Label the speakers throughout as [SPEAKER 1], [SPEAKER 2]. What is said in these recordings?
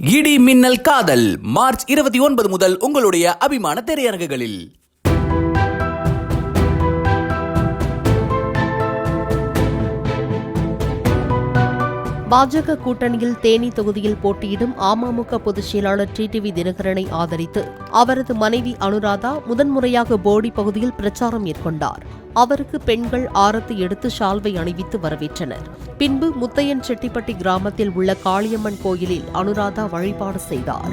[SPEAKER 1] இடி மின்னல் காதல் மார்ச் 29 முதல் உங்களுடைய அபிமான திரையரங்குகளில்.
[SPEAKER 2] பாஜக கூட்டணியில் தேனி தொகுதியில் போட்டியிடும் அமமுக பொதுச் செயலாளர் டிடிவி தினகரனை ஆதரித்து அவரது மனைவி அனுராதா முதன்முறையாக போடி பகுதியில் பிரச்சாரம் மேற்கொண்டார். அவருக்கு பெண்கள் ஆரத்தி எடுத்து ஷால்வை அணிவித்து வரவேற்றனர். பின்பு முத்தையன் செட்டிப்பட்டி கிராமத்தில் உள்ள காளியம்மன் கோயிலில் அனுராதா வழிபாடு செய்தார்.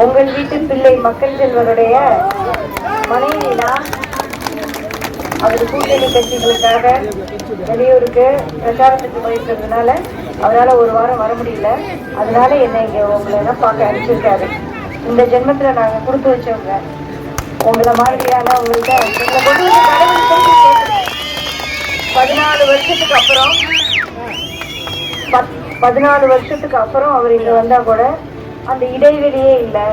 [SPEAKER 3] உங்கள் வீட்டு பிள்ளை மக்கள் செல்வருடைய மனைவினா அவர் கூட்டணி கட்சிகளுக்காக வெளியூருக்கு பிரச்சாரத்துக்கு போயிருக்கிறதுனால அவரால் ஒரு வாரம் வர முடியல. அதனால என்னை இங்கே உங்களை எல்லாம் பார்க்க அனுப்பிச்சிருக்காரு. இந்த ஜென்மத்தில் நாங்கள் கொடுத்து வச்சவங்க உங்களை மாதிரியான உங்கள்கிட்ட 14 வருஷத்துக்கு அப்புறம் அவர் இங்கே வந்தால் கூட அந்த இடைவெளியே இல்லை.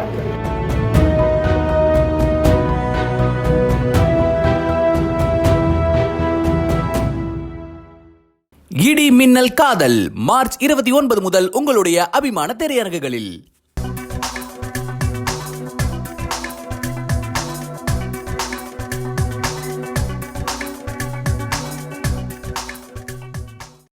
[SPEAKER 1] இடி மின்னல் காதல் மார்ச் 29 முதல் உங்களுடைய அபிமான திரையரங்குகளில்.